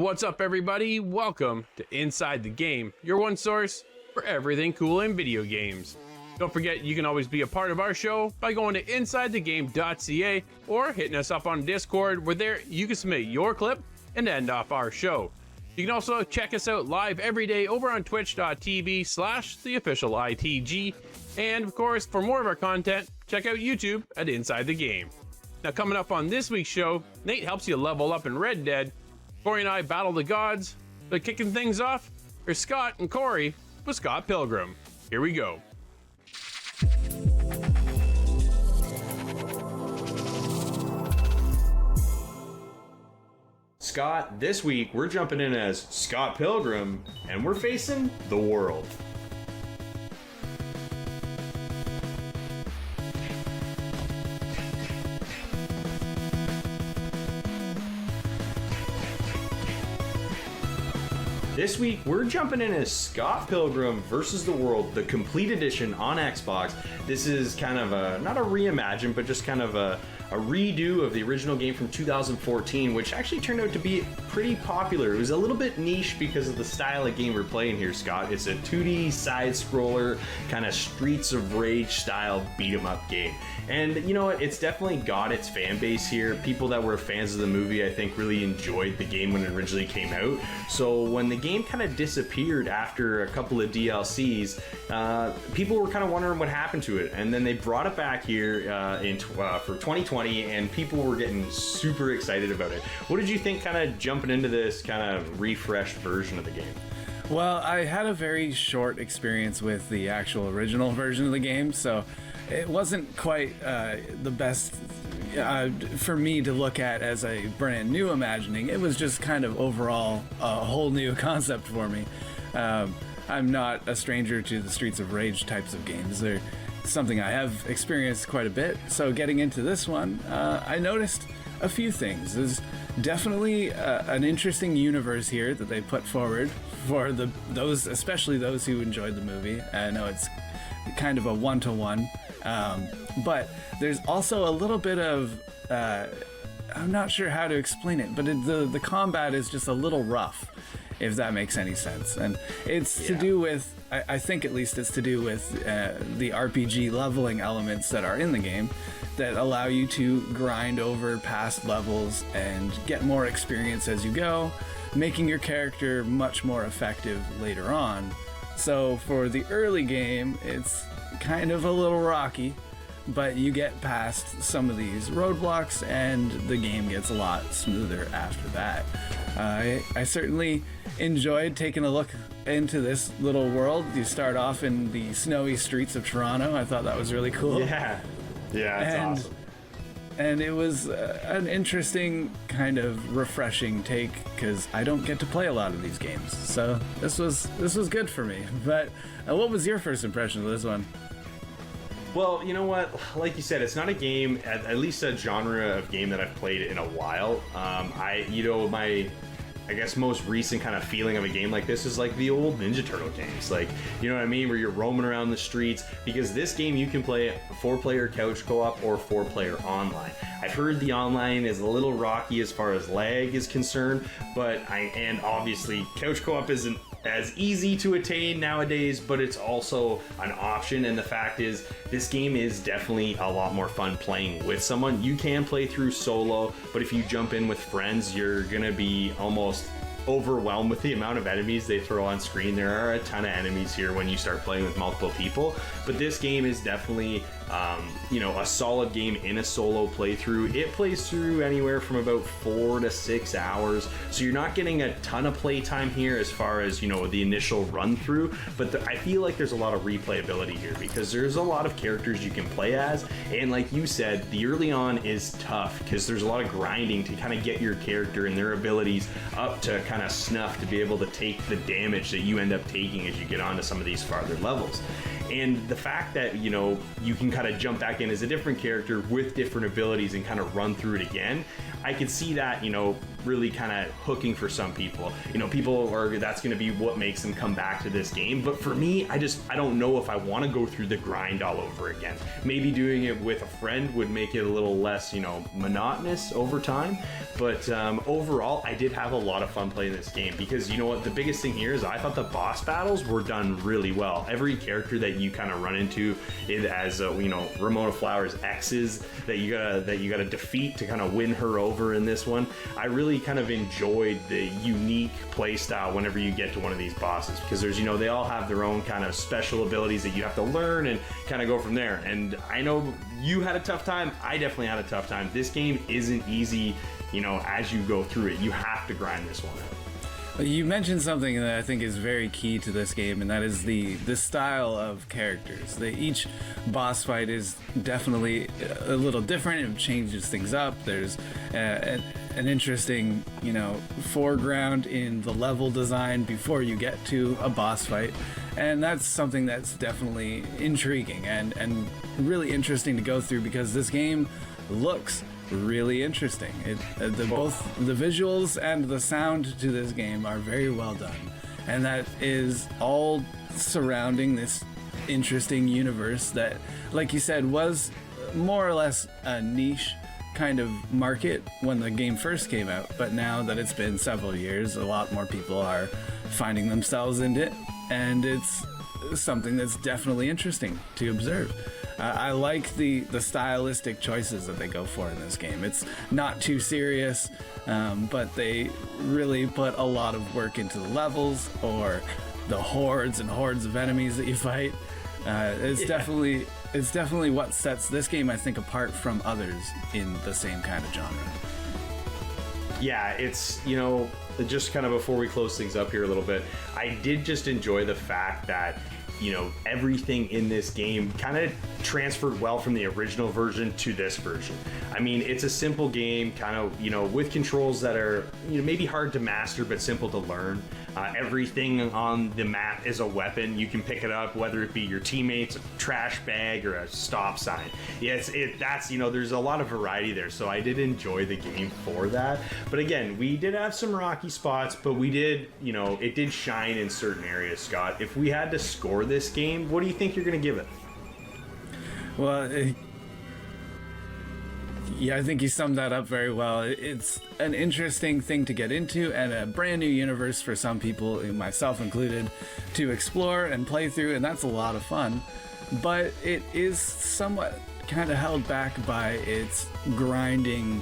What's up, everybody? Welcome to Inside the Game, your one source for everything cool in video games. Don't forget, you can always be a part of our show by going to insidethegame.ca or hitting us up on Discord, where there you can submit your clip and end off our show. You can also check us out live every day over on twitch.tv/theofficialitg. And of course, for more of our content, check out YouTube at Inside the Game. Now, coming up on this week's show, Nate helps you level up in Red Dead, Corey and I battle the gods, but kicking things off are Scott and Corey with Scott Pilgrim. Here we go. Scott, this week we're jumping in as Scott Pilgrim, and we're facing the world. This week, we're jumping in as Scott Pilgrim versus the World, the complete edition on Xbox. This is kind of not a reimagine, but just kind of a redo of the original game from 2014, which actually turned out to be pretty popular. It was a little bit niche because of the style of game we're playing here, Scott. It's a 2D side-scroller, kind of Streets of Rage style beat-em-up game. And you know what? It's definitely got its fan base here. People that were fans of the movie, I think, really enjoyed the game when it originally came out. So when the game kind of disappeared after a couple of DLCs, people were kind of wondering what happened to it. And then they brought it back here for 2020, and people were getting super excited about it. What did you think kind of jumping into this kind of refreshed version of the game? Well, I had a very short experience with the actual original version of the game, so it wasn't quite the best for me to look at as a brand new imagining. It was just kind of overall a whole new concept for me. I'm not a stranger to the Streets of Rage types of games. They're something I have experienced quite a bit. So getting into this one, I noticed a few things. There's definitely an interesting universe here that they put forward for those, especially those who enjoyed the movie. I know it's kind of a one-to-one, but there's also a little bit of I'm not sure how to explain it, but the combat is just a little rough, if that makes any sense. And it's to do with, I think at least it's to do with the RPG leveling elements that are in the game that allow you to grind over past levels and get more experience as you go, making your character much more effective later on. So for the early game, it's kind of a little rocky, but you get past some of these roadblocks and the game gets a lot smoother after that. I certainly enjoyed taking a look into this little world. You start off in the snowy streets of Toronto. I thought that was really cool. Yeah, it's awesome. And it was an interesting kind of refreshing take, because I don't get to play a lot of these games. So this was good for me. But what was your first impression of this one? Well, you know what? Like you said, it's not a game, at least a genre of game that I've played in a while. I guess most recent kind of feeling of a game like this is like the old Ninja Turtle games. Like, you know what I mean? Where you're roaming around the streets. Because this game, you can play 4-player couch co-op or 4-player online. I've heard the online is a little rocky as far as lag is concerned, and obviously couch co-op isn't as easy to attain nowadays, but it's also an option. And the fact is, this game is definitely a lot more fun playing with someone. You can play through solo, but if you jump in with friends, you're gonna be almost overwhelmed with the amount of enemies they throw on screen. There are a ton of enemies here when you start playing with multiple people, but this game is definitely a solid game in a solo playthrough. It plays through anywhere from about 4 to 6 hours, so you're not getting a ton of playtime here as far as the initial run through, but I feel like there's a lot of replayability here because there's a lot of characters you can play as, and like you said, the early on is tough because there's a lot of grinding to kind of get your character and their abilities up to kind of snuff to be able to take the damage that you end up taking as you get onto some of these farther levels. And the fact that, you can kind of jump back in as a different character with different abilities and kind of run through it again, I can see that, really kind of hooking for some people. That's going to be what makes them come back to this game. But for me, I don't know if I want to go through the grind all over again. Maybe doing it with a friend would make it a little less, monotonous over time. But overall, I did have a lot of fun playing playing this game, because you know what, the biggest thing here is I thought the boss battles were done really well. Every character that you kind of run into, it as you know, Ramona Flowers X's that you gotta defeat to kind of win her over in this one. I really kind of enjoyed the unique play style whenever you get to one of these bosses, because there's, you know, they all have their own kind of special abilities that you have to learn and kind of go from there. And I know you had a tough time. I definitely had a tough time. This game isn't easy, you know, as you go through it. You have to grind this one out. You mentioned something that I think is very key to this game, and that is the style of characters. Each boss fight is definitely a little different. It changes things up. There's an interesting, you know, foreground in the level design before you get to a boss fight, and that's something that's definitely intriguing and really interesting to go through, because this game looks really interesting. Both the visuals and the sound to this game are very well done, and that is all surrounding this interesting universe that, like you said, was more or less a niche kind of market when the game first came out, but now that it's been several years, a lot more people are finding themselves in it, and it's something that's definitely interesting to observe. I like the stylistic choices that they go for in this game. It's not too serious, but they really put a lot of work into the levels or the hordes and hordes of enemies that you fight. It's definitely what sets this game, I think, apart from others in the same kind of genre. Yeah, it's, you know, just kind of before we close things up here a little bit, I did just enjoy the fact that, you know, everything in this game kind of transferred well from the original version to this version. I mean, it's a simple game, kind of, you know, with controls that are, you know, maybe hard to master but simple to learn. Everything on the map is a weapon. You can pick it up, whether it be your teammates, a trash bag, or a stop sign. Yes, that's, you know, there's a lot of variety there, so I did enjoy the game for that. But again, we did have some rocky spots, but we did, you know, it did shine in certain areas. Scott, if we had to score this game, what do you think you're going to give it? Well, yeah, I think you summed that up very well. It's an interesting thing to get into and a brand new universe for some people, myself included, to explore and play through, and that's a lot of fun. But it is somewhat kind of held back by its grinding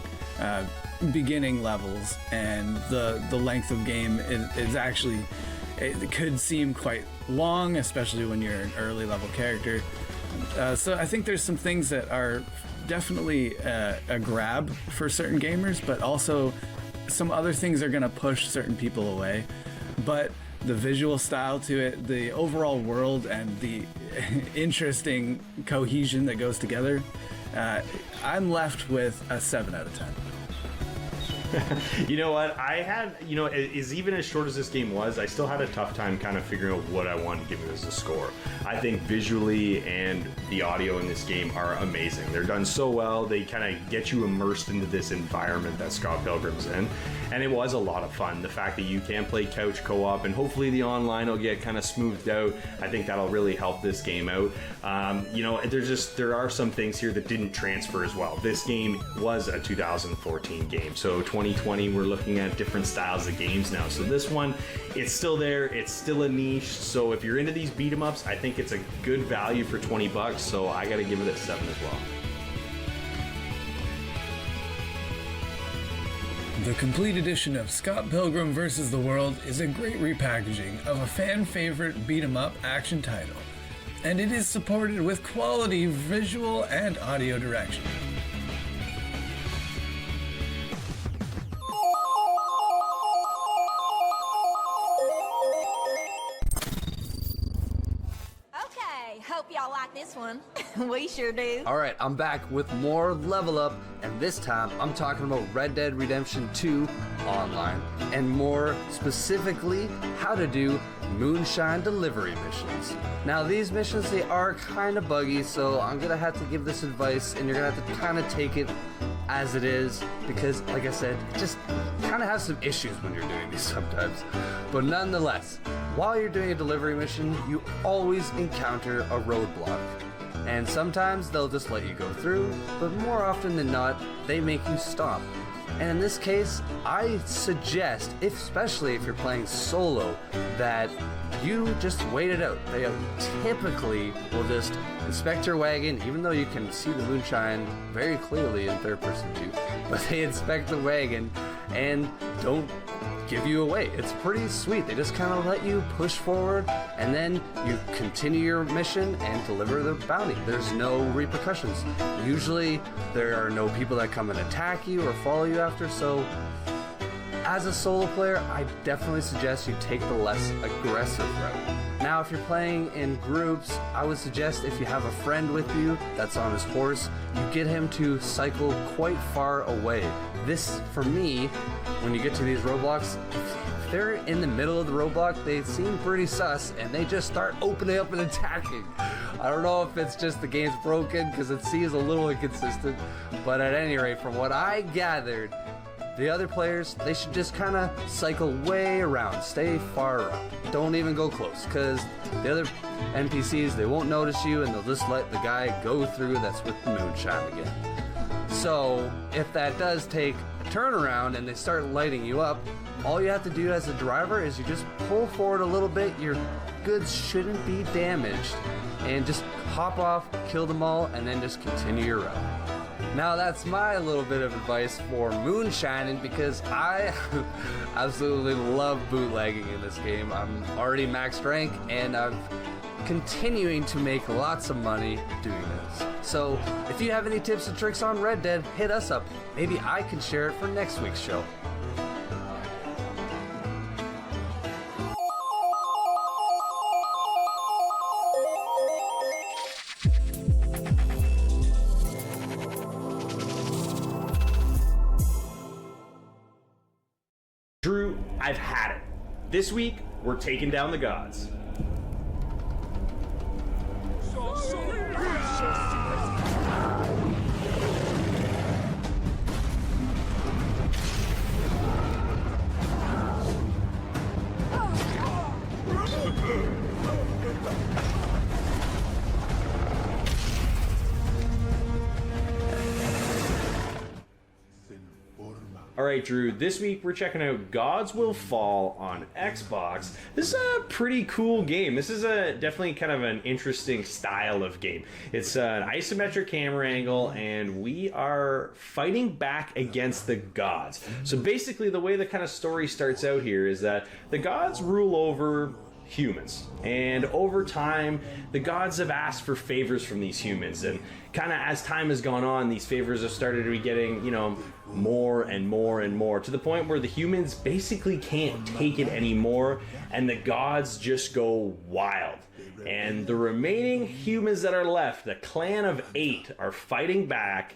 beginning levels, and the length of game is actually, it could seem quite long, especially when you're an early level character. So I think there's some things that are definitely a grab for certain gamers, but also some other things are going to push certain people away. But the visual style to it, the overall world, and the interesting cohesion that goes together, I'm left with a 7 out of 10. You know what? I had, you know, is even as short as this game was, I still had a tough time kind of figuring out what I wanted to give it as a score. I think visually and the audio in this game are amazing. They're done so well. They kind of get you immersed into this environment that Scott Pilgrim's in. And it was a lot of fun. The fact that you can play couch co-op, and hopefully the online will get kind of smoothed out. I think that'll really help this game out. You know, there are some things here that didn't transfer as well. This game was a 2014 game, so 2020 we're looking at different styles of games now. So this one, it's still there. It's still a niche. So if you're into these beat 'em ups, I think it's a good value for $20. So I got to give it a 7 as well. The complete edition of Scott Pilgrim vs. the World is a great repackaging of a fan favorite beat 'em up action title, and it is supported with quality visual and audio direction. Hope y'all like this one. We sure do. Alright, I'm back with more Level Up, and this time I'm talking about Red Dead Redemption 2 online, and more specifically, how to do moonshine delivery missions. Now these missions, they are kind of buggy, so I'm gonna have to give this advice, and you're gonna have to kind of take it as it is, because like I said, it just kind of has some issues when you're doing these sometimes. But nonetheless, while you're doing a delivery mission, you always encounter a roadblock. And sometimes they'll just let you go through, but more often than not, they make you stop. And in this case, I suggest, especially if you're playing solo, that you just wait it out. They typically will just inspect your wagon, even though you can see the moonshine very clearly in third person view, but they inspect the wagon and don't give you away. It's pretty sweet. They just kind of let you push forward, and then you continue your mission and deliver the bounty. There's no repercussions. Usually there are no people that come and attack you or follow you after, so as a solo player, I definitely suggest you take the less aggressive route. Now, if you're playing in groups, I would suggest if you have a friend with you that's on his horse, you get him to cycle quite far away. This, for me, when you get to these roadblocks, if they're in the middle of the roadblock, they seem pretty sus, and they just start opening up and attacking. I don't know if it's just the game's broken, because it seems a little inconsistent, but at any rate, from what I gathered, the other players, they should just kind of cycle way around, stay far around. Don't even go close, because the other NPCs, they won't notice you, and they'll just let the guy go through that's with the moonshine again. So, if that does take a turnaround and they start lighting you up, all you have to do as a driver is you just pull forward a little bit, your goods shouldn't be damaged, and just hop off, kill them all, and then just continue your route. Now that's my little bit of advice for moonshining, because I absolutely love bootlegging in this game. I'm already max rank and I'm continuing to make lots of money doing this. So if you have any tips and tricks on Red Dead, hit us up. Maybe I can share it for next week's show. Drew, I've had it. This week, we're taking down the gods. Alright, Drew, this week we're checking out Gods Will Fall on Xbox. This is a pretty cool game. This is definitely kind of an interesting style of game. It's an isometric camera angle, and we are fighting back against the gods. So basically the way the kind of story starts out here is that the gods rule over humans, and over time the gods have asked for favors from these humans, and kind of as time has gone on, these favors have started to be getting, you know, more and more and more, to the point where the humans basically can't take it anymore, and the gods just go wild. And the remaining humans that are left, the clan of 8, are fighting back,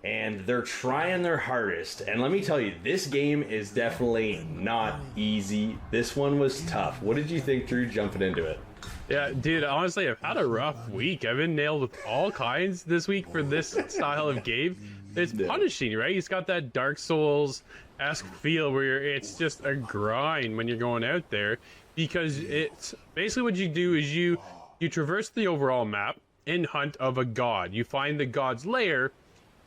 and they're trying their hardest. And let me tell you, this game is definitely not easy. This one was tough. What did you think, Drew, jumping into it? Yeah, dude, honestly, I've had a rough week. I've been nailed with all kinds this week for this style of game. It's punishing, right? It's got that Dark Souls-esque feel where it's just a grind when you're going out there, because it's basically what you do is you traverse the overall map in hunt of a god. You find the god's lair,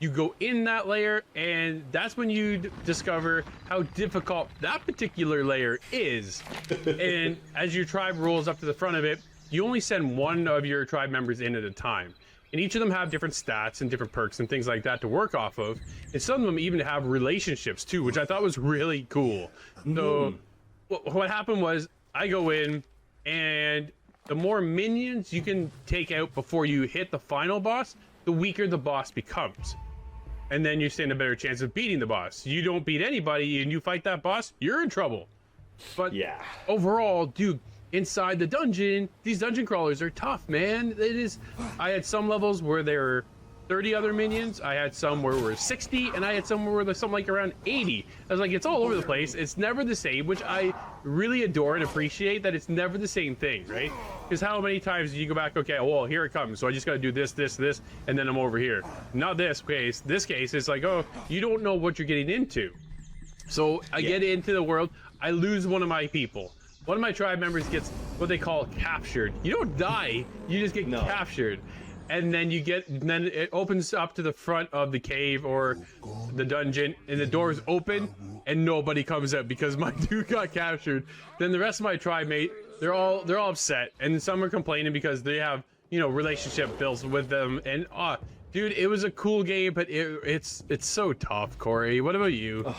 you go in that lair, and that's when you discover how difficult that particular lair is. And as your tribe rolls up to the front of it, you only send one of your tribe members in at a time. And each of them have different stats and different perks and things like that to work off of. And some of them even have relationships too, which I thought was really cool. So what happened was I go in, and the more minions you can take out before you hit the final boss, the weaker the boss becomes. And then you stand a better chance of beating the boss. You don't beat anybody and you fight that boss, you're in trouble. But yeah, overall, dude, inside the dungeon, these dungeon crawlers are tough, man. It is. I had some levels where there were 30 other minions. I had some where there were 60, and I had some where there's something like around 80. I was like, it's all over the place. It's never the same, which I really adore and appreciate, that it's never the same thing, right? Because how many times do you go back, okay, well, here it comes, so I just got to do this, this, this, and then I'm over here. Not this case. This case, it's like, oh, you don't know what you're getting into. So I get into the world, I lose one of my people. One of my tribe members gets what they call captured. You don't die, you just get captured. and then then it opens up to the front of the cave or the dungeon, and the doors open, and nobody comes out because my dude got captured. Then the rest of my tribe mate, they're all upset, and some are complaining because they have, you know, relationship built with them. And dude, it was a cool game, but it's so tough. Corey, what about you?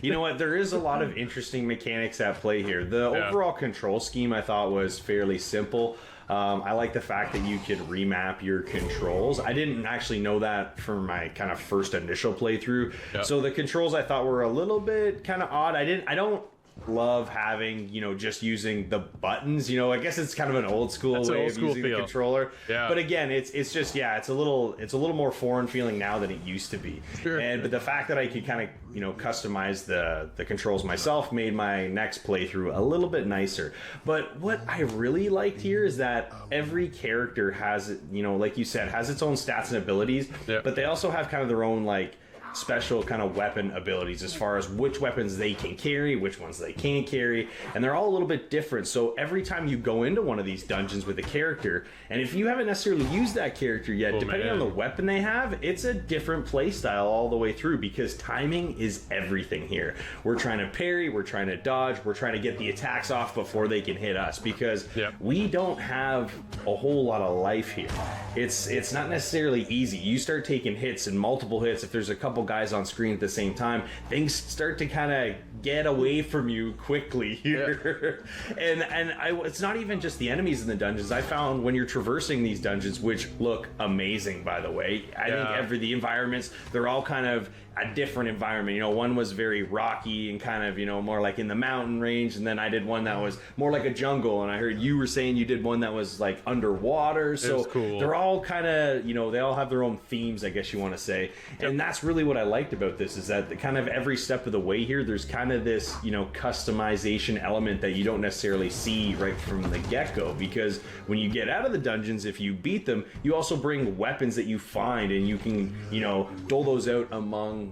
You know what? There is a lot of interesting mechanics at play here. The overall control scheme I thought was fairly simple. I like the fact that you could remap your controls. I didn't actually know that from my kind of first initial playthrough. Yep. So the controls I thought were a little bit kind of odd. I don't love having, you know, just using the buttons. You know, I guess it's kind of an old school way of using the controller. Yeah. But again, it's just, yeah, it's a little more foreign feeling now than it used to be. Sure. But the fact that I could kind of, you know, customize the controls myself made my next playthrough a little bit nicer. But what I really liked here is that every character has, you know, like you said, has its own stats and abilities, but they also have kind of their own, like, special kind of weapon abilities as far as which weapons they can carry, which ones they can't carry, and they're all a little bit different. So every time you go into one of these dungeons with a character, and if you haven't necessarily used that character yet, depending on the weapon they have, it's a different play style all the way through, because timing is everything here. We're trying to parry, we're trying to dodge, we're trying to get the attacks off before they can hit us, because we don't have a whole lot of life here. It's not necessarily easy. You start taking hits and multiple hits. If there's a couple guys on screen at the same time, things start to kind of get away from you quickly here. And it's not even just the enemies in the dungeons. I found when you're traversing these dungeons, which look amazing, by the way, I think the environments, they're all kind of a different environment. You know, one was very rocky and kind of, you know, more like in the mountain range, and then I did one that was more like a jungle, and I heard you were saying you did one that was like underwater. So cool. They're all kind of, you know, they all have their own themes, I guess you want to say. And that's really what I liked about this, is that kind of every step of the way here, there's kind of this, you know, customization element that you don't necessarily see right from the get-go, because when you get out of the dungeons, if you beat them, you also bring weapons that you find, and you can, you know, dole those out among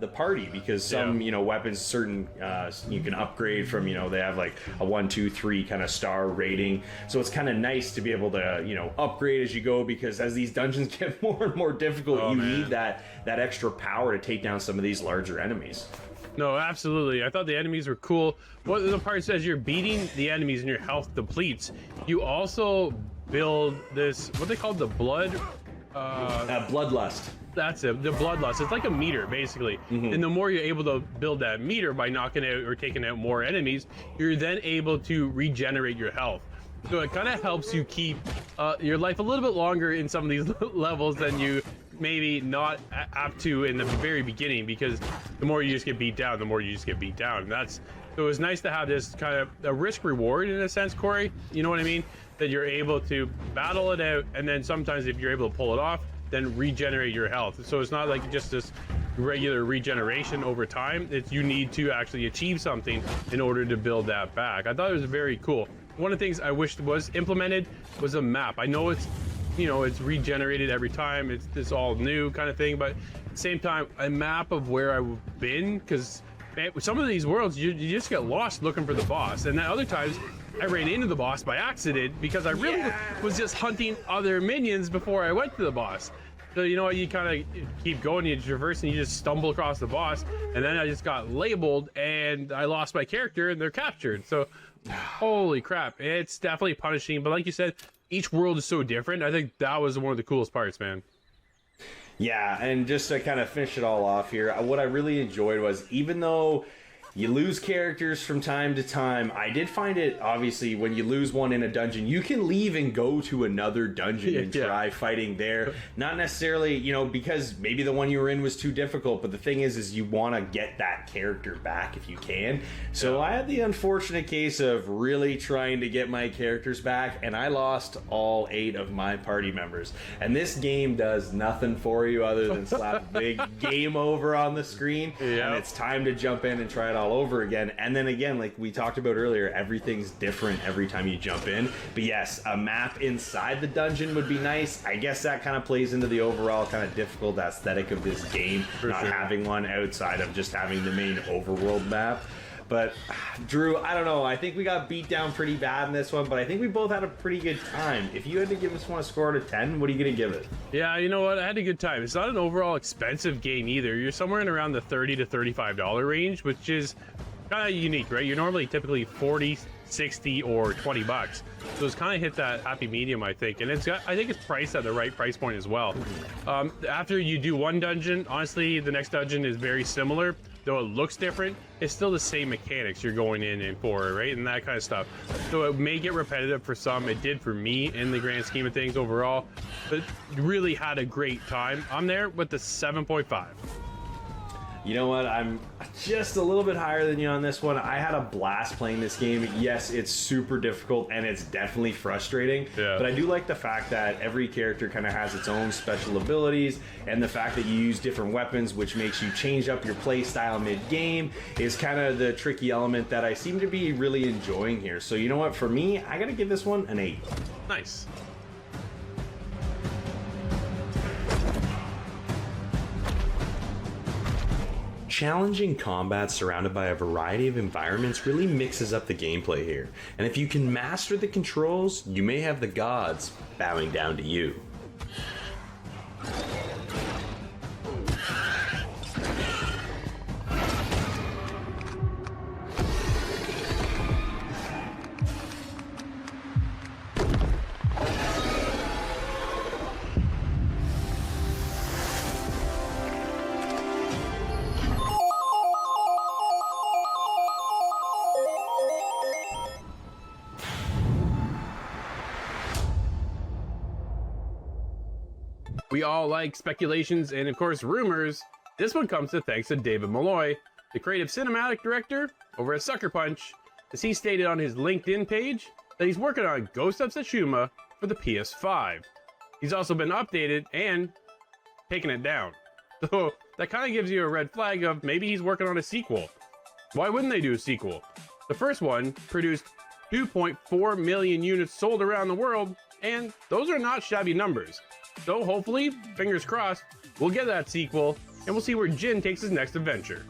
the party, because some you know, weapons, certain you can upgrade from, you know, they have like a 1, 2, 3 kind of star rating, so it's kind of nice to be able to, you know, upgrade as you go, because as these dungeons get more and more difficult, need that extra power to take down some of these larger enemies. No, absolutely. I thought the enemies were cool. One of the parts, as you're beating the enemies and your health depletes, you also build this, what they call the bloodlust. That's it, the bloodlust. It's like a meter, basically. And the more you're able to build that meter by knocking out or taking out more enemies, you're then able to regenerate your health. So it kind of helps you keep your life a little bit longer in some of these levels than you maybe not up to in the very beginning, because the more you just get beat down, the more you just get beat down. And so it was nice to have this kind of a risk reward in a sense, Corey. You know what I mean? That you're able to battle it out, and then sometimes if you're able to pull it off, then regenerate your health. So it's not like just this regular regeneration over time. You need to actually achieve something in order to build that back. I thought it was very cool. One of the things I wished was implemented was a map. I know it's, you know, it's regenerated every time. It's all new kind of thing, but at the same time, a map of where I've been, because some of these worlds, you just get lost looking for the boss. And then other times, I ran into the boss by accident because I really was just hunting other minions before I went to the boss. So, you know, you kind of keep going, you traverse, and you just stumble across the boss. And then I just got labeled, and I lost my character, and they're captured. So, holy crap. It's definitely punishing. But like you said, each world is so different. I think that was one of the coolest parts, man. Yeah, and just to kind of finish it all off here, what I really enjoyed was, even though you lose characters from time to time, I did find it, obviously, when you lose one in a dungeon, you can leave and go to another dungeon and try fighting there. Not necessarily, you know, because maybe the one you were in was too difficult, but the thing is you want to get that character back if you can. So I had the unfortunate case of really trying to get my characters back, and I lost all 8 of my party members. And this game does nothing for you other than slap a big game over on the screen, and it's time to jump in and try it all over again. And then again, like we talked about earlier, everything's different every time you jump in. But yes, a map inside the dungeon would be nice. I guess that kind of plays into the overall kind of difficult aesthetic of this game, having one outside of just having the main overworld map. But Drew, I don't know. I think we got beat down pretty bad in this one, but I think we both had a pretty good time. If you had to give this one a score out of 10, what are you going to give it? Yeah, you know what? I had a good time. It's not an overall expensive game either. You're somewhere in around the $30 to $35 range, which is kind of unique, right? You're normally typically 40, 60, or 20 bucks. So it's kind of hit that happy medium, I think. And I think it's priced at the right price point as well. After you do one dungeon, honestly, the next dungeon is very similar. Though it looks different, it's still the same mechanics you're going in and for, right? And that kind of stuff. So it may get repetitive for some. It did for me in the grand scheme of things overall. But really had a great time. I'm there with the 7.5. You know what? I'm just a little bit higher than you on this one. I had a blast playing this game. Yes, it's super difficult and it's definitely frustrating. Yeah. But I do like the fact that every character kind of has its own special abilities, and the fact that you use different weapons, which makes you change up your play style mid-game, is kind of the tricky element that I seem to be really enjoying here. So you know what? For me, I gotta give this one an 8. Nice. Challenging combat surrounded by a variety of environments really mixes up the gameplay here. And if you can master the controls, you may have the gods bowing down to you. We all like speculations and, of course, rumors. This one comes to thanks to David Malloy, the creative cinematic director over at Sucker Punch, as he stated on his LinkedIn page that he's working on Ghost of Tsushima for the PS5. He's also been updated and taken it down. So that kind of gives you a red flag of maybe he's working on a sequel. Why wouldn't they do a sequel? The first one produced 2.4 million units sold around the world, and those are not shabby numbers. So hopefully, fingers crossed, we'll get that sequel, and we'll see where Jin takes his next adventure.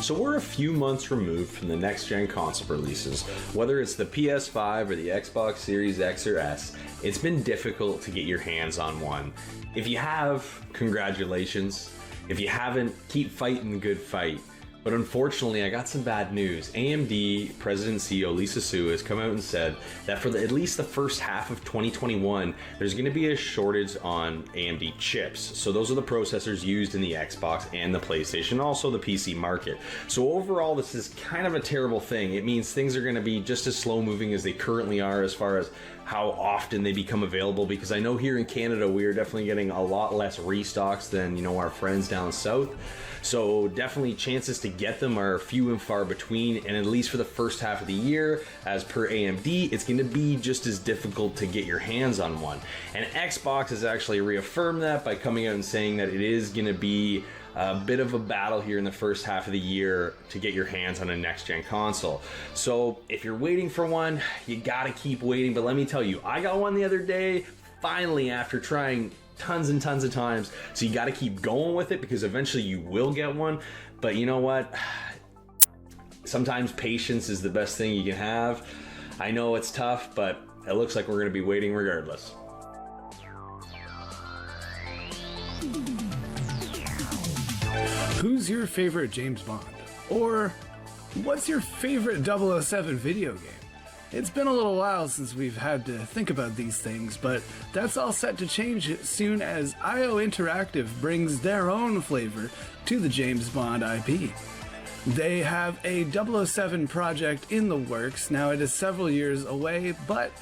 So we're a few months removed from the next-gen console releases. Whether it's the PS5 or the Xbox Series X or S, it's been difficult to get your hands on one. If you have, congratulations. If you haven't, keep fighting the good fight. But unfortunately, I got some bad news. AMD President and CEO Lisa Su has come out and said that for at least the first half of 2021, there's going to be a shortage on AMD chips. So those are the processors used in the Xbox and the PlayStation, also the PC market. So overall, this is kind of a terrible thing. It means things are going to be just as slow moving as they currently are as far as how often they become available, because I know here in Canada, we are definitely getting a lot less restocks than, you know, our friends down south. So definitely chances to get them are few and far between, and at least for the first half of the year, as per AMD, it's going to be just as difficult to get your hands on one. And Xbox has actually reaffirmed that by coming out and saying that it is going to be a bit of a battle here in the first half of the year to get your hands on a next-gen console. So if you're waiting for one, you gotta keep waiting. But let me tell you, I got one the other day, finally, after trying tons and tons of times. So you gotta keep going with it, because eventually you will get one. But you know what? Sometimes patience is the best thing you can have. I know it's tough, but it looks like we're gonna be waiting regardless. Who's your favorite James Bond? Or what's your favorite 007 video game? It's been a little while since we've had to think about these things, but that's all set to change soon as IO Interactive brings their own flavor to the James Bond IP. They have a 007 project in the works. Now it is several years away, but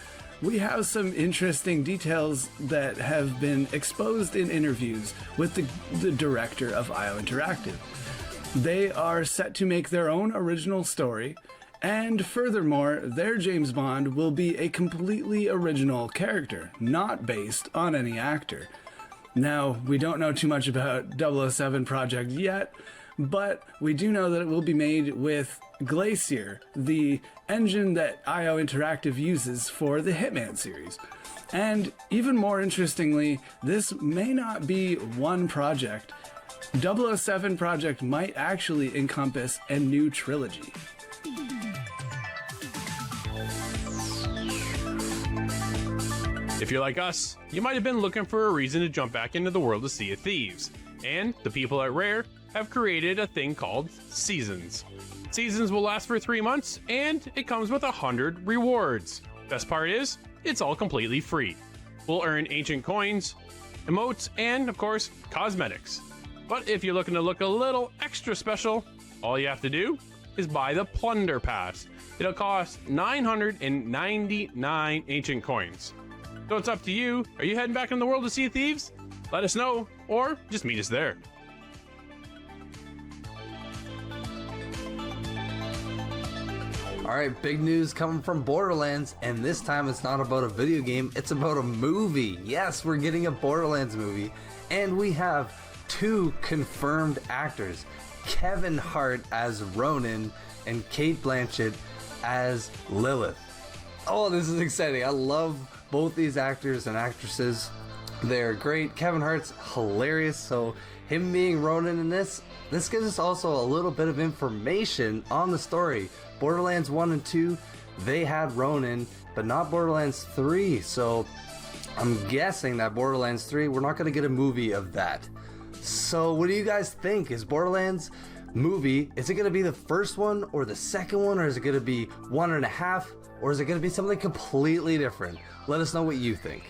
we have some interesting details that have been exposed in interviews with the director of IO Interactive. They are set to make their own original story, and furthermore, their James Bond will be a completely original character, not based on any actor. Now, we don't know too much about 007 Project yet, but we do know that it will be made with Glacier, the engine that IO Interactive uses for the Hitman series. And even more interestingly, this may not be one project. 007 project might actually encompass a new trilogy. If you're like us, you might have been looking for a reason to jump back into the world of Sea of Thieves, and the people at Rare have created a thing called Seasons. Seasons will last for 3 months, and it comes with 100 rewards. Best part is, it's all completely free. We'll earn ancient coins, emotes, and of course, cosmetics. But if you're looking to look a little extra special, all you have to do is buy the Plunder Pass. It'll cost 999 ancient coins. So it's up to you. Are you heading back in the world of Sea of Thieves? Let us know, or just meet us there. Alright, big news coming from Borderlands, and this time it's not about a video game, it's about a movie. Yes, we're getting a Borderlands movie, and we have 2 confirmed actors, Kevin Hart as Ronan and Cate Blanchett as Lilith. Oh, this is exciting. I love both these actors and actresses. They're great. Kevin Hart's hilarious, so him being Ronan in this gives us also a little bit of information on the story. Borderlands 1 and 2, they had Ronan, but not Borderlands 3, so I'm guessing that Borderlands 3, we're not going to get a movie of that. So what do you guys think? Is Borderlands movie, is it going to be the first one or the second one, or is it going to be 1.5, or is it going to be something completely different? Let us know what you think.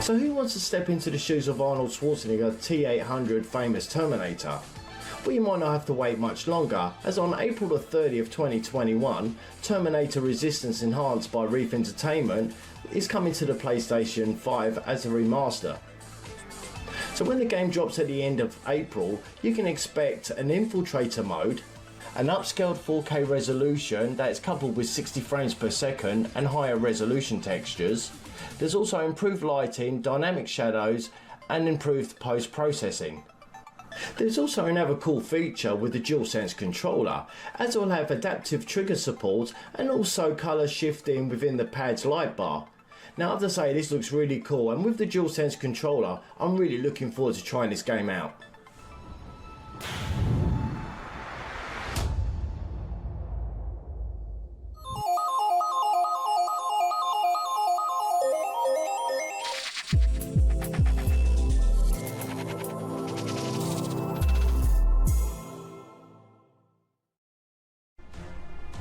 So who wants to step into the shoes of Arnold Schwarzenegger, T-800 famous Terminator? Well, you might not have to wait much longer, as on April the 30th, 2021, Terminator Resistance Enhanced by Reef Entertainment is coming to the PlayStation 5 as a remaster. So when the game drops at the end of April, you can expect an infiltrator mode, an upscaled 4K resolution that is coupled with 60 frames per second and higher resolution textures. There's also improved lighting, dynamic shadows, and improved post-processing. There's also another cool feature with the DualSense controller, as it will have adaptive trigger support and also colour shifting within the pad's light bar. Now, I have to say, this looks really cool, and with the DualSense controller, I'm really looking forward to trying this game out.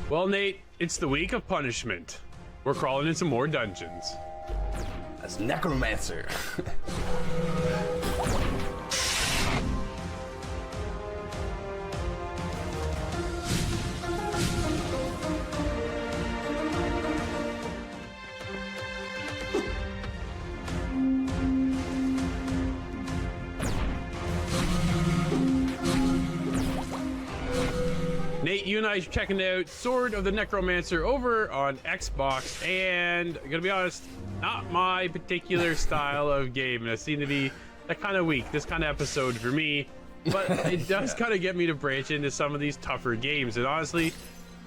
Well, Nate, it's the week of punishment. We're crawling into more dungeons. As Necromancer. Nate, you and I are checking out Sword of the Necromancer over on Xbox, and I'm gonna be honest, not my particular style of game. It seemed to be that kind of week, this kind of episode for me, but it does kind of get me to branch into some of these tougher games. And honestly,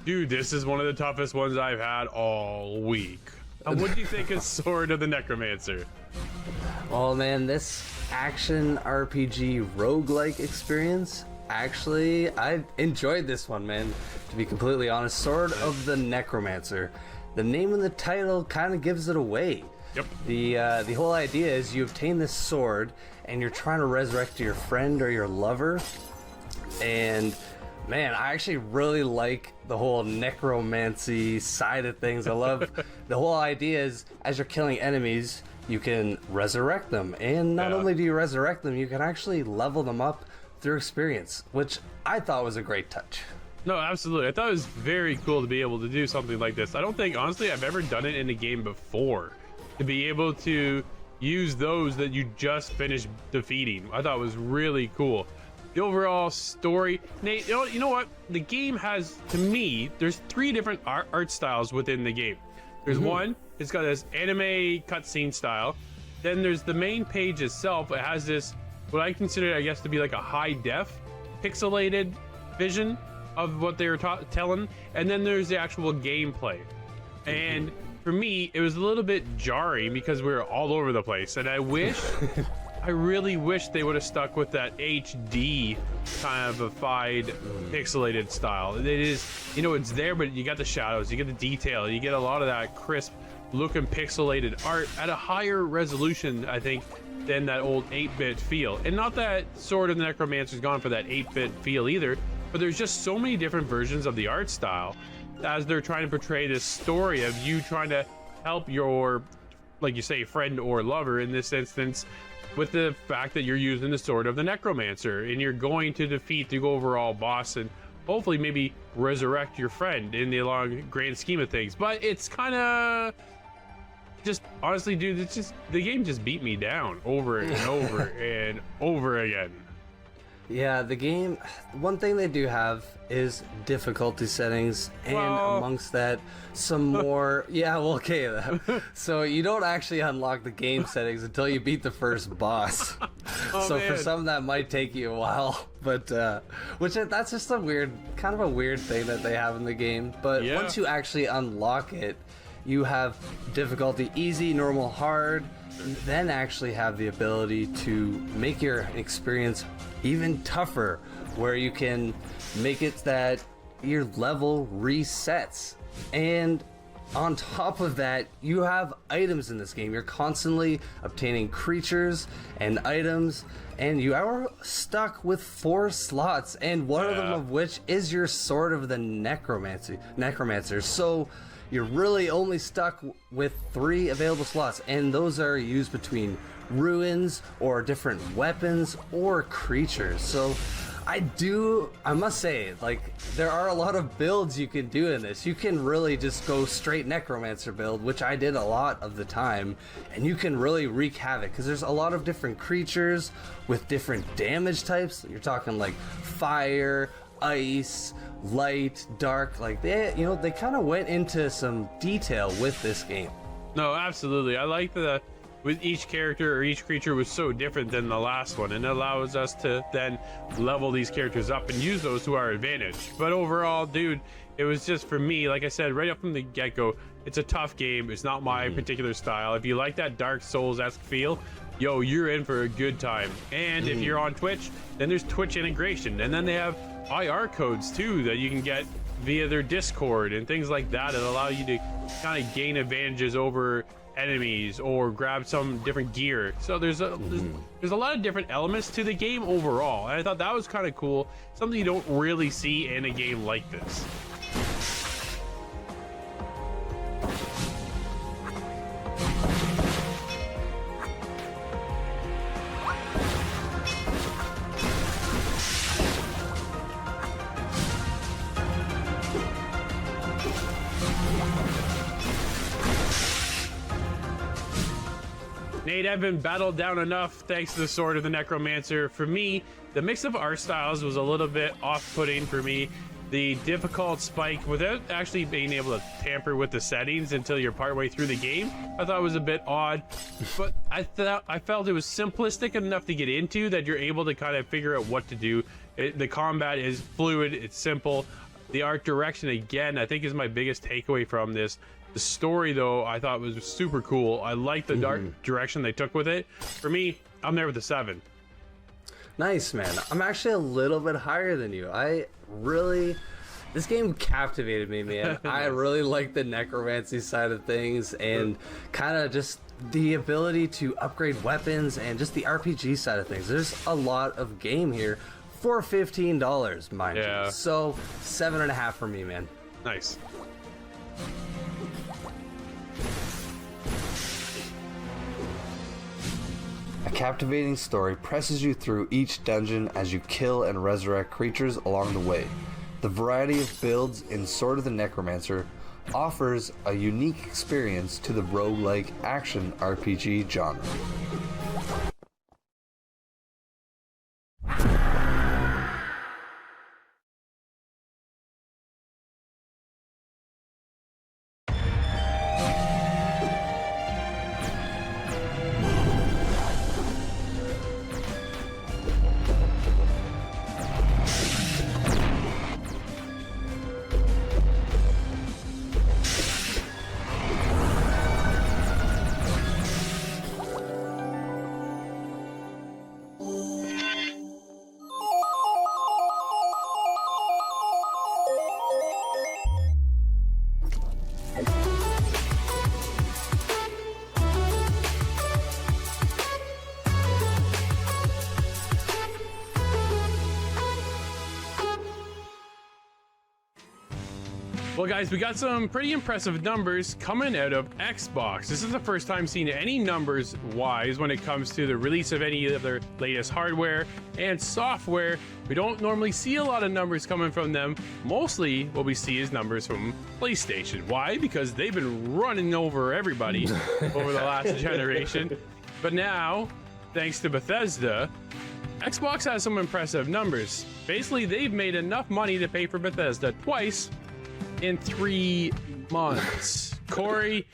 dude, this is one of the toughest ones I've had all week. What do you think of Sword of the Necromancer? Oh man, this action RPG roguelike experience, actually, I enjoyed this one, man. To be completely honest, Sword of the Necromancer. The name of the title kind of gives it away. Yep. The whole idea is you obtain this sword and you're trying to resurrect your friend or your lover. And man, I actually really like the whole necromancy side of things. I love the whole idea is as you're killing enemies, you can resurrect them. And not only do you resurrect them, you can actually level them up through experience, which I thought was a great touch. No, absolutely. I thought it was very cool to be able to do something like this. I don't think, honestly, I've ever done it in a game before. To be able to use those that you just finished defeating, I thought was really cool. The overall story, Nate, you know what? The game has, to me, there's 3 different art styles within the game. There's one, it's got this anime cutscene style. then there's the main page itself. It has this, what I consider, I guess, to be like a high def, pixelated vision of what they were telling. And then there's the actual gameplay. And for me, it was a little bit jarring because we were all over the place. And I really wish they would have stuck with that HD kind of a pixelated style. It is, you know, it's there, but you got the shadows, you get the detail, you get a lot of that crisp looking pixelated art at a higher resolution, I think, than that old 8-bit feel. And not that Sword of the Necromancer's gone for that 8-bit feel either, but there's just so many different versions of the art style as they're trying to portray this story of you trying to help your, like you say, friend or lover in this instance, with the fact that you're using the Sword of the Necromancer and you're going to defeat the overall boss and hopefully maybe resurrect your friend in the long grand scheme of things. But it's kind of just, honestly, dude, it's just, the game just beat me down over and over and over again. Yeah, the game, one thing they do have is difficulty settings, and amongst that, some more, yeah, well, okay, so you don't actually unlock the game settings until you beat the first boss. So man. for some that might take you a while, but, that's just a weird, kind of a weird thing that they have in the game, but Yeah. once you actually unlock it, you have difficulty easy, normal, hard, then actually have the ability to make your experience even tougher, where you can make it that your level resets. And on top of that, you have items in this game. You're constantly obtaining creatures and items, and you are stuck with 4 slots, and one of them of which is your Sword of the Necromancer. So you're really only stuck with 3 available slots, and those are used between ruins or different weapons or creatures. So I must say, like, there are a lot of builds you can do in this. You can really just go straight Necromancer build, which I did a lot of the time, and you can really wreak havoc because there's a lot of different creatures with different damage types. You're talking like fire, ice, light, dark. Like, they kind of went into some detail with this game. No, absolutely. I like the, with each character or each creature was so different than the last one, and it allows us to then level these characters up and use those to our advantage. But overall, dude, it was just, for me, like I said, right up from the get-go, it's a tough game. It's not my particular style. If you like that Dark Souls-esque feel, yo, you're in for a good time. And if you're on Twitch, then there's Twitch integration, and then they have IR codes too that you can get via their Discord and things like that allow you to kind of gain advantages over enemies or grab some different gear. So there's a lot of different elements to the game overall, and I thought that was kind of cool, something you don't really see in a game like this. Nate, I've been battled down enough thanks to the Sword of the Necromancer. For me, the mix of art styles was a little bit off-putting for me. The difficult spike, without actually being able to tamper with the settings until you're partway through the game, I thought was a bit odd. But I felt it was simplistic enough to get into that you're able to kind of figure out what to do. The combat is fluid, it's simple. The art direction, again, I think is my biggest takeaway from this. The story, though, I thought was super cool. I like the dark direction they took with it. For me, I'm there with a 7. Nice, man. I'm actually a little bit higher than you. This game captivated me, man. I really like the necromancy side of things, and kind of just the ability to upgrade weapons and just the RPG side of things. There's a lot of game here for $15, mind you. So 7.5 for me, man. Nice. A captivating story presses you through each dungeon as you kill and resurrect creatures along the way. The variety of builds in Sword of the Necromancer offers a unique experience to the roguelike action RPG genre. Well, guys, we got some pretty impressive numbers coming out of Xbox. This is the first time seeing any numbers wise when it comes to the release of any of their latest hardware and software. We don't normally see a lot of numbers coming from them. Mostly what we see is numbers from PlayStation. Why? Because they've been running over everybody over the last generation. But now, thanks to Bethesda, Xbox has some impressive numbers. Basically, they've made enough money to pay for Bethesda twice in 3 months. Corey,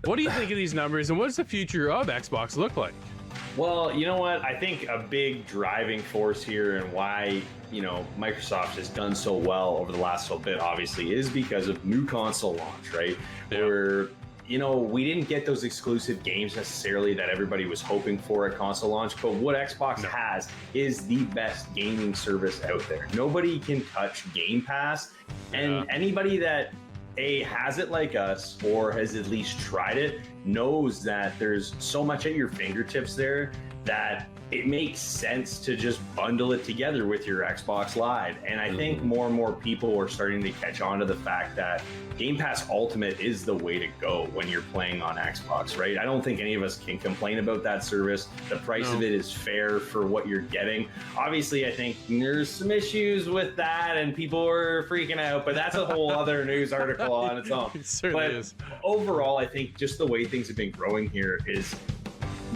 what do you think of these numbers, and what does the future of Xbox look like? Well, you know what? I think a big driving force here and why, Microsoft has done so well over the last little bit, obviously, is because of new console launch, right? Yeah. Where, we didn't get those exclusive games necessarily that everybody was hoping for at console launch, but what Xbox has is the best gaming service out there. Nobody can touch Game Pass, and anybody that has it like us or has at least tried it knows that there's so much at your fingertips there that it makes sense to just bundle it together with your Xbox Live. And I think more and more people are starting to catch on to the fact that Game Pass Ultimate is the way to go when you're playing on Xbox, right? I don't think any of us can complain about that service. The price of it is fair for what you're getting. Obviously, I think there's some issues with that and people are freaking out, but that's a whole other news article on its own. It certainly but is. Overall, I think just the way things have been growing here is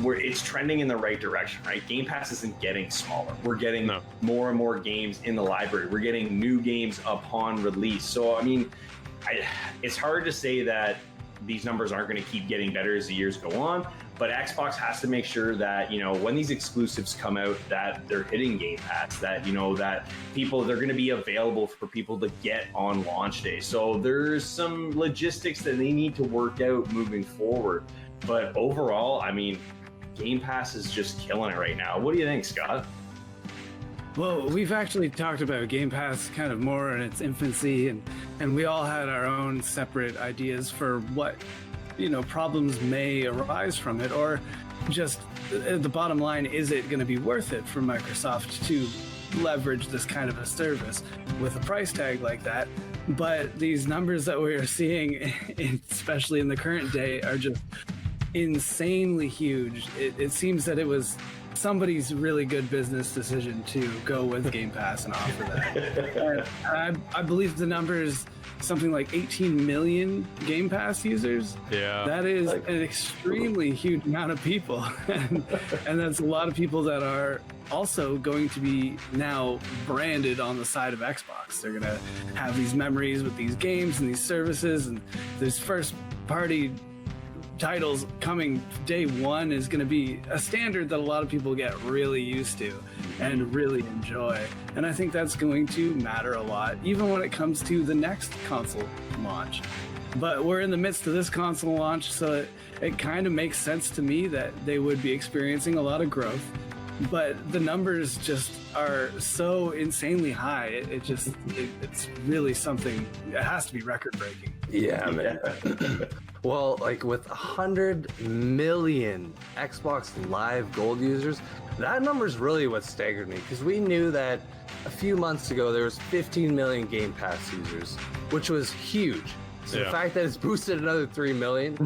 where it's trending in the right direction, right? Game Pass isn't getting smaller. We're getting more and more games in the library. We're getting new games upon release. So, I mean, it's hard to say that these numbers aren't going to keep getting better as the years go on, but Xbox has to make sure that, when these exclusives come out, that they're hitting Game Pass, that, that they're going to be available for people to get on launch day. So there's some logistics that they need to work out moving forward. But overall, I mean, Game Pass is just killing it right now. What do you think, Scott? Well, we've actually talked about Game Pass kind of more in its infancy, and we all had our own separate ideas for what, problems may arise from it, or just the bottom line, is it going to be worth it for Microsoft to leverage this kind of a service with a price tag like that? But these numbers that we are seeing, especially in the current day, are just insanely huge. It seems that it was somebody's really good business decision to go with Game Pass and offer that. And I believe the number is something like 18 million Game Pass users. Yeah. That is an extremely huge amount of people. and that's a lot of people that are also going to be now branded on the side of Xbox. They're going to have these memories with these games and these services, and this first party titles coming day one is going to be a standard that a lot of people get really used to and really enjoy. And I think that's going to matter a lot, even when it comes to the next console launch. But we're in the midst of this console launch, so it kind of makes sense to me that they would be experiencing a lot of growth. But the numbers just are so insanely high. It's really something. It has to be record breaking. Yeah, man. Well, like with 100 million Xbox Live Gold users, that number's really what staggered me, because we knew that a few months ago there was 15 million Game Pass users, which was huge. So the fact that it's boosted another 3 million,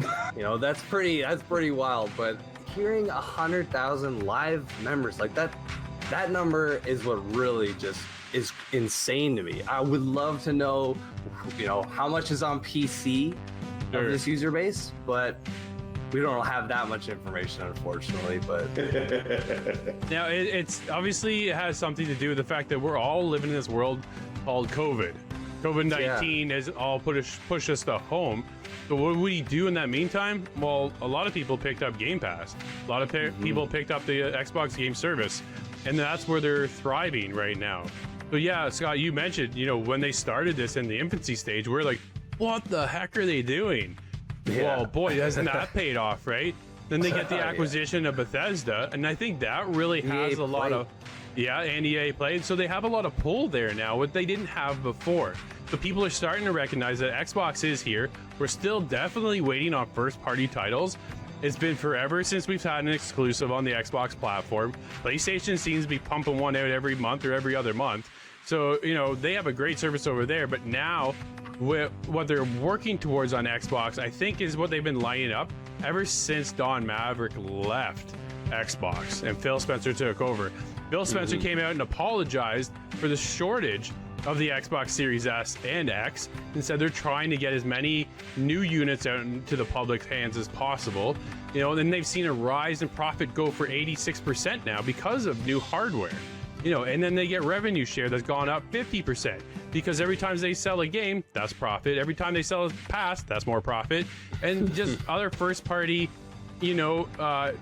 that's pretty wild. But hearing 100,000 live members like that number is what really just is insane to me. I would love to know, how much is on PC of this user base, but we don't have that much information, unfortunately. But now it's obviously it has something to do with the fact that we're all living in this world called COVID-19 has all pushed us to home. So what do we do in that meantime? Well, a lot of people picked up Game Pass. A lot of people picked up the Xbox Game Service, and that's where they're thriving right now. So yeah, Scott, you mentioned, when they started this in the infancy stage, we're like, what the heck are they doing? Yeah. Well, boy, hasn't that paid off, right? Then they get the acquisition of Bethesda, and I think that really has a lot of... Yeah, and EA played. So they have a lot of pull there now, what they didn't have before. So people are starting to recognize that Xbox is here. We're still definitely waiting on first-party titles. It's been forever since we've had an exclusive on the Xbox platform. PlayStation seems to be pumping one out every month or every other month. So, they have a great service over there, but now what they're working towards on Xbox, I think, is what they've been lining up ever since Don Maverick left Xbox and Phil Spencer took over. Phil Spencer came out and apologized for the shortage of the Xbox Series S and X and said they're trying to get as many new units out into the public hands as possible. You know, and then they've seen a rise in profit go for 86% now because of new hardware. You know, and then they get revenue share that's gone up 50% because every time they sell a game, that's profit. Every time they sell a pass, that's more profit. And just other first party, you know,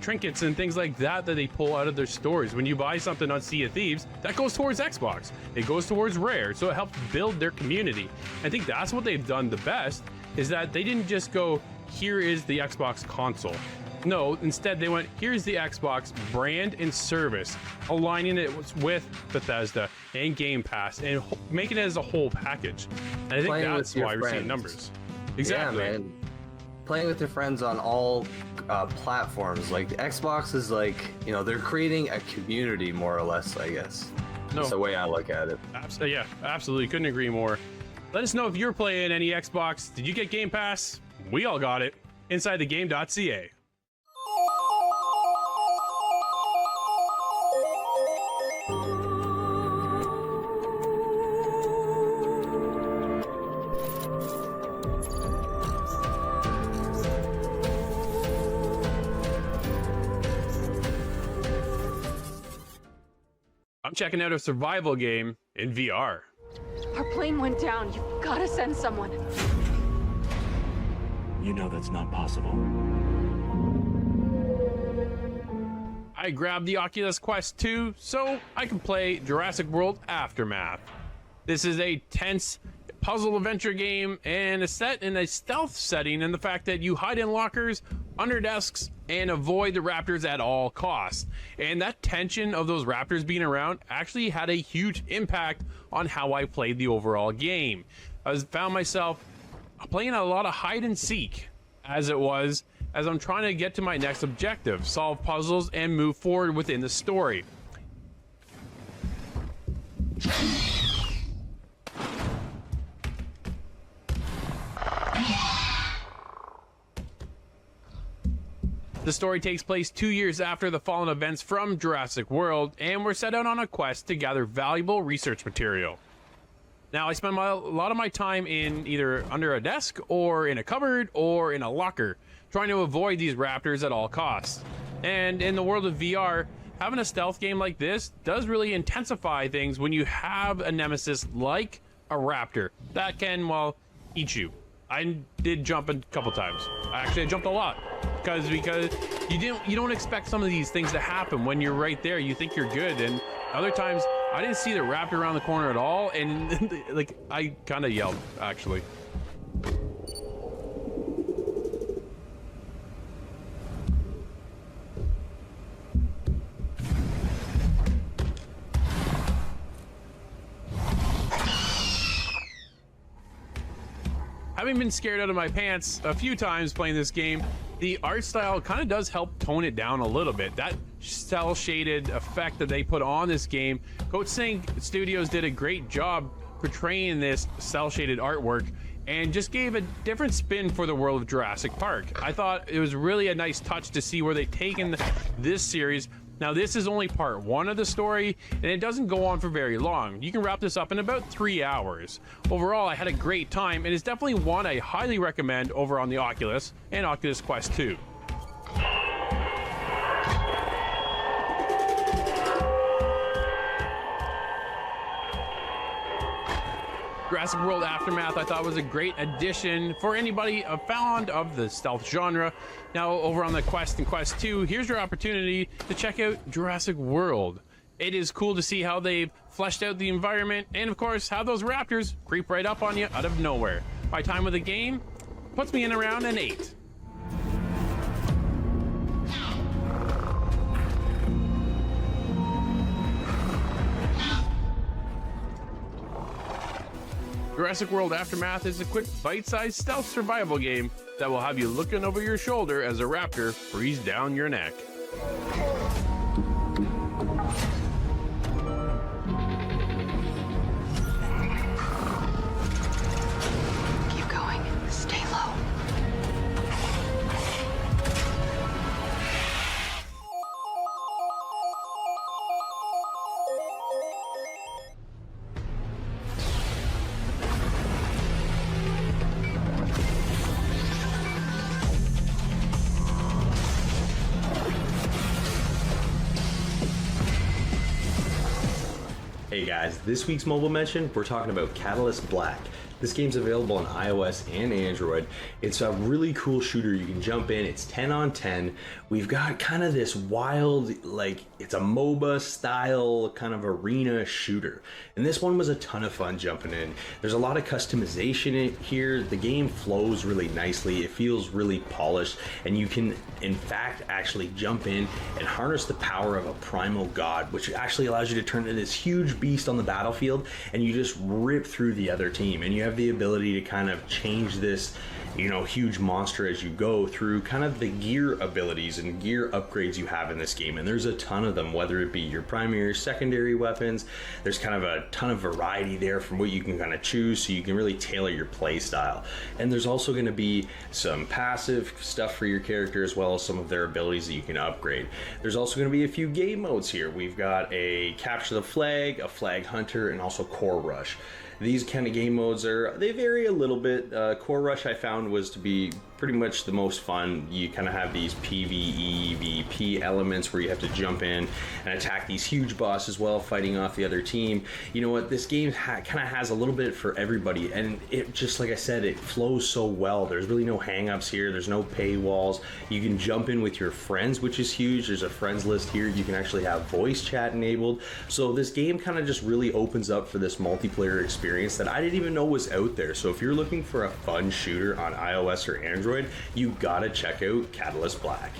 trinkets and things like that that they pull out of their stores. When you buy something on Sea of Thieves, that goes towards Xbox. It goes towards Rare, so it helps build their community. I think that's what they've done the best, is that they didn't just go, here is the Xbox console. No, instead they went, here's the Xbox brand and service, aligning it with Bethesda and Game Pass and making it as a whole package. And I think that's why we're seeing numbers. Exactly. Yeah, man. Playing with your friends on all platforms. Like, Xbox is like, you know, they're creating a community more or less, I guess. That's the way I look at it. Yeah, absolutely. Couldn't agree more. Let us know if you're playing any Xbox. Did you get Game Pass? We all got it. InsideTheGame.ca. I'm checking out a survival game in VR. Our plane went down. You've got to send someone. You know that's not possible. I grabbed the Oculus Quest 2 so I can play Jurassic World Aftermath. This is a tense puzzle adventure game and is set in a stealth setting, and the fact that you hide in lockers, under desks, and avoid the raptors at all costs. And that tension of those raptors being around actually had a huge impact on how I played the overall game. I found myself playing a lot of hide and seek as I'm trying to get to my next objective, solve puzzles, and move forward within the story. The story takes place 2 years after the fallen events from Jurassic World, and we're set out on a quest to gather valuable research material. Now, I spend a lot of my time in either under a desk or in a cupboard or in a locker, trying to avoid these raptors at all costs. And in the world of VR, having a stealth game like this does really intensify things when you have a nemesis like a raptor that can, well, eat you. I did jump a couple times. Actually, I jumped a lot because you don't expect some of these things to happen when you're right there. You think you're good, and other times I didn't see the raptor around the corner at all, and like I kind of yelled actually. Having been scared out of my pants a few times playing this game, the art style kind of does help tone it down a little bit. That cel-shaded effect that they put on this game, Coach Sing Studios did a great job portraying this cel-shaded artwork and just gave a different spin for the world of Jurassic Park. I thought it was really a nice touch to see where they've taken this series. Now, this is only part one of the story, and it doesn't go on for very long. You can wrap this up in about 3 hours. Overall, I had a great time, and it's definitely one I highly recommend over on the Oculus and Oculus Quest 2. Jurassic World Aftermath I thought was a great addition for anybody fond of the stealth genre. Now over on the Quest and Quest 2, here's your opportunity to check out Jurassic World. It is cool to see how they've fleshed out the environment and of course how those raptors creep right up on you out of nowhere. My time with the game puts me in around an 8. Jurassic World Aftermath is a quick, bite-sized stealth survival game that will have you looking over your shoulder as a raptor breathes down your neck. Hey guys, this week's mobile mention, we're talking about Catalyst Black. This game's available on iOS and Android. It's a really cool shooter. You can jump in, it's 10 on 10. We've got kind of this wild, like, it's a MOBA style kind of arena shooter. And this one was a ton of fun jumping in. There's a lot of customization in here. The game flows really nicely. It feels really polished. And you can, in fact, actually jump in and harness the power of a primal god, which actually allows you to turn into this huge beast on the battlefield and you just rip through the other team. And you have the ability to kind of change this, you know, huge monster as you go through kind of the gear abilities and gear upgrades you have in this game. And there's a ton of them, whether it be your primary or secondary weapons. There's kind of a ton of variety there from what you can kind of choose, so you can really tailor your play style. And there's also going to be some passive stuff for your character, as well as some of their abilities that you can upgrade. There's also going to be a few game modes here. We've got a capture the flag, a flag hunter, and also core rush. These kind of game modes they vary a little bit. Core Rush I found was to be pretty much the most fun. You kind of have these PvE, elements where you have to jump in and attack these huge bosses while fighting off the other team. You know what, this game kind of has a little bit for everybody, and it just, like I said, it flows so well. There's really no hang-ups here. There's no paywalls. You can jump in with your friends, which is huge. There's a friends list here. You can actually have voice chat enabled. So this game kind of just really opens up for this multiplayer experience that I didn't even know was out there. So if you're looking for a fun shooter on iOS or Android, you gotta check out Catalyst Black.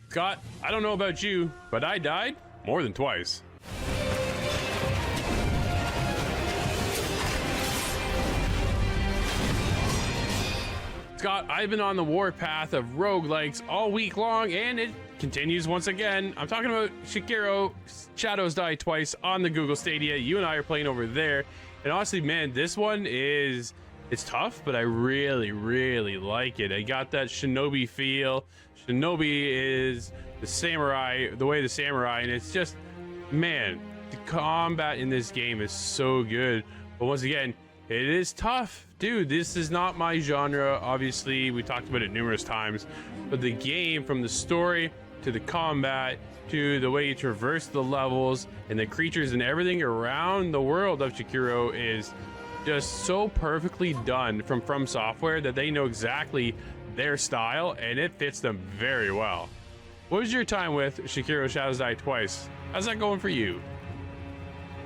Scott, I don't know about you, but I died more than twice. Scott, I've been on the warpath of roguelikes all week long, and it continues once again. I'm talking about Sekiro Shadows Die Twice on the Google Stadia. You and I are playing over there, and honestly, man, this one it's tough, but I really, really like it. I got that shinobi feel. Shinobi is the samurai, the way the samurai, and it's just, man, the combat in this game is so good. But once again, it is tough. Dude, this is not my genre. Obviously, we talked about it numerous times, but the game, from the story to the combat to the way you traverse the levels and the creatures and everything around the world of Sekiro, is just so perfectly done from Software that they know exactly their style, and it fits them very well. What was your time with Sekiro Shadows Die Twice? How's that going for you?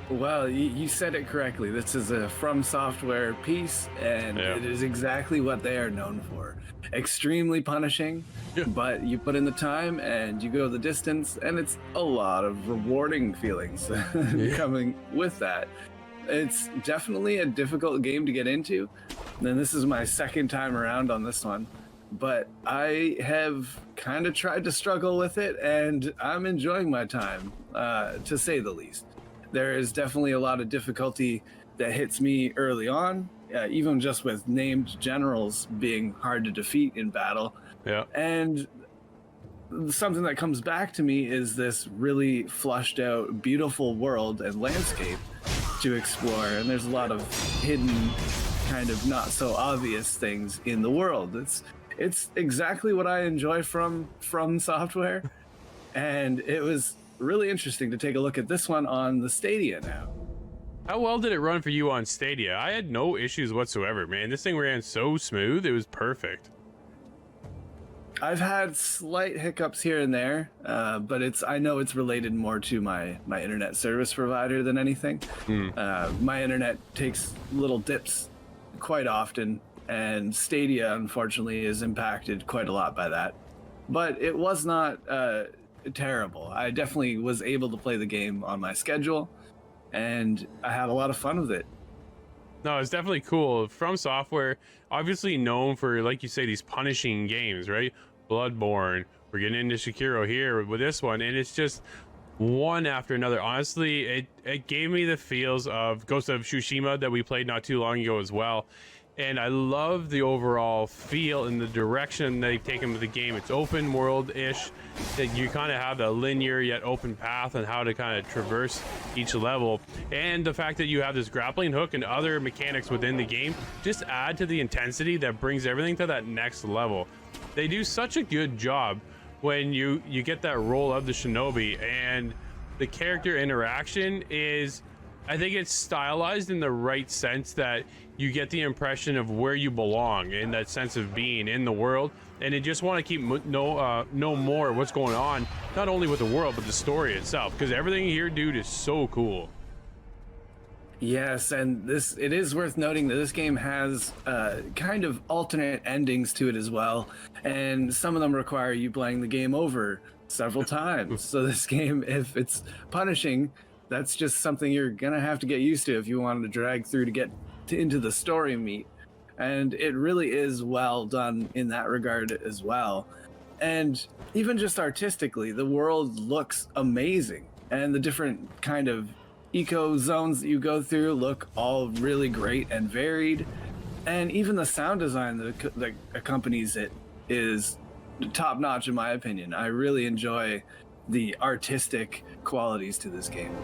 Well, you said it correctly. This is a From Software piece, and It is exactly what they are known for. Extremely punishing, but you put in the time and you go the distance, and it's a lot of rewarding feelings coming with that. It's definitely a difficult game to get into, and this is my second time around on this one. But I have kind of tried to struggle with it, and I'm enjoying my time, to say the least. There is definitely a lot of difficulty that hits me early on, even just with named generals being hard to defeat in battle. Yeah. And something that comes back to me is this really flushed out, beautiful world and landscape to explore. And there's a lot of hidden, kind of not so obvious things in the world. It's exactly what I enjoy from Software, and it was really interesting to take a look at this one on the Stadia now. How well did it run for you on Stadia? I had no issues whatsoever, man. This thing ran so smooth, it was perfect. I've had slight hiccups here and there, but I know it's related more to my internet service provider than anything. My internet takes little dips quite often, and Stadia, unfortunately, is impacted quite a lot by that. But it was not terrible. I definitely was able to play the game on my schedule, and I had a lot of fun with it. No, it's definitely cool. From Software, obviously known for, like you say, these punishing games, right? Bloodborne. We're getting into Sekiro here with this one, and it's just one after another. Honestly, it gave me the feels of Ghost of Tsushima that we played not too long ago as well. And I love the overall feel and the direction they've taken with the game. It's open world-ish, that you kind of have a linear yet open path on how to kind of traverse each level. And the fact that you have this grappling hook and other mechanics within the game just add to the intensity that brings everything to that next level. They do such a good job when you get that role of the shinobi, and the character interaction is, I think it's stylized in the right sense that you get the impression of where you belong, in that sense of being in the world, and you just want to keep know more what's going on, not only with the world but the story itself, because everything here, dude, is so cool. Yes, and it is worth noting that this game has kind of alternate endings to it as well, and some of them require you playing the game over several times. So this game, if it's punishing, that's just something you're gonna have to get used to if you wanted to drag through to get into the story meat. And it really is well done in that regard as well. And even just artistically, the world looks amazing, and the different kind of eco zones that you go through look all really great and varied. And even the sound design that accompanies it is top notch in my opinion. I really enjoy the artistic qualities to this game.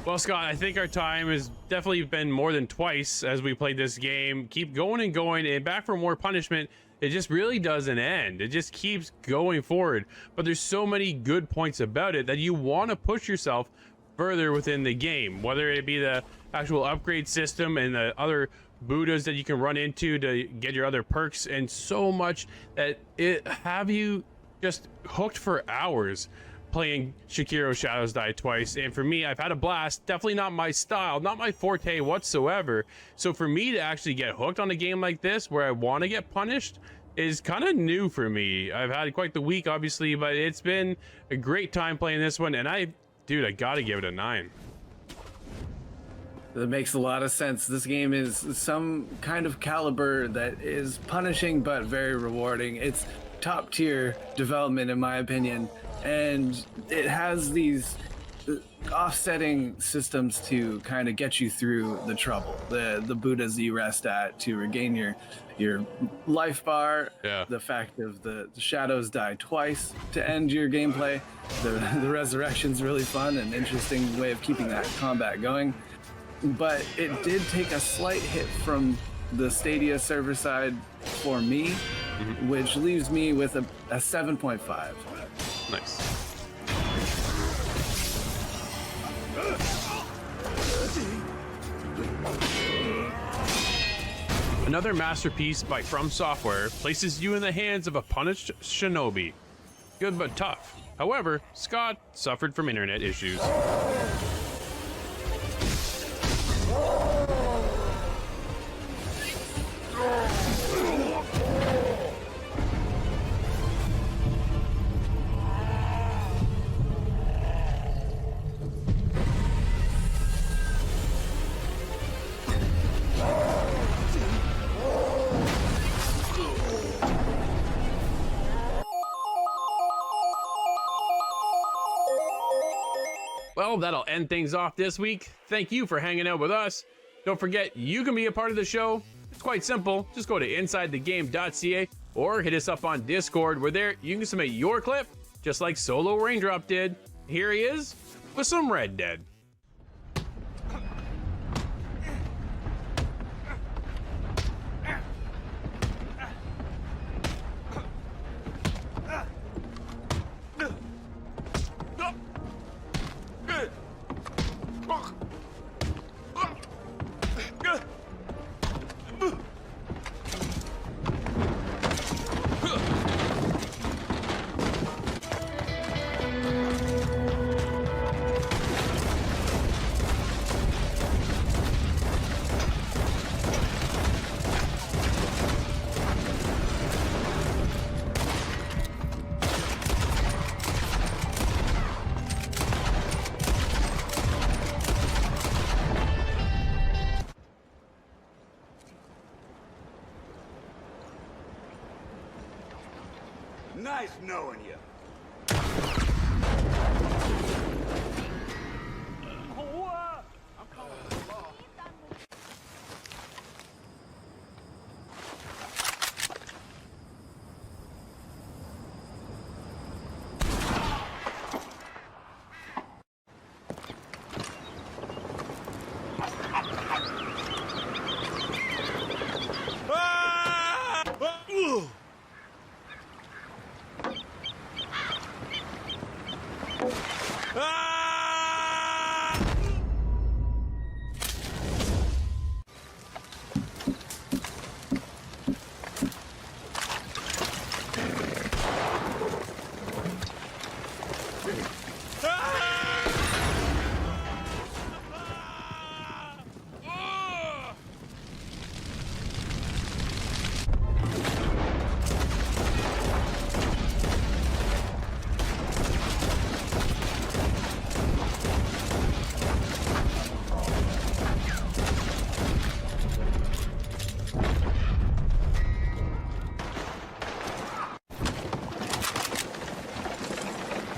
Well, Scott, I think our time has definitely been more than twice as we played this game. Keep going and going, and back for more punishment. It just really doesn't end. It just keeps going forward. But there's so many good points about it that you want to push yourself further within the game, whether it be the actual upgrade system and the other Buddhas that you can run into to get your other perks, and so much that it have you just hooked for hours playing Sekiro Shadows Die Twice. And for me, I've had a blast. Definitely not my style, not my forte whatsoever. So for me to actually get hooked on a game like this where I want to get punished is kind of new for me. I've had quite the week, obviously, but it's been a great time playing this one, and dude, I gotta give it a 9. That makes a lot of sense. This game is some kind of caliber that is punishing but very rewarding. It's top tier development in my opinion, and it has these offsetting systems to kind of get you through the trouble. The Buddhas you rest at to regain your life bar. Yeah. The fact of the shadows die twice to end your gameplay. The resurrection's really fun and interesting way of keeping that combat going. But it did take a slight hit from the Stadia server side for me, which leaves me with a 7.5. Nice. Another masterpiece by From Software places you in the hands of a punished shinobi. Good but tough. However, Scott suffered from internet issues. Well, that'll end things off this week. Thank you for hanging out with us. Don't forget, you can be a part of the show. It's quite simple. Just go to insidethegame.ca or hit us up on Discord, where there you can submit your clip, just like Solo Raindrop did. Here he is with some Red Dead. Nice knowing you.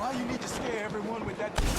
Why you need to scare everyone with that?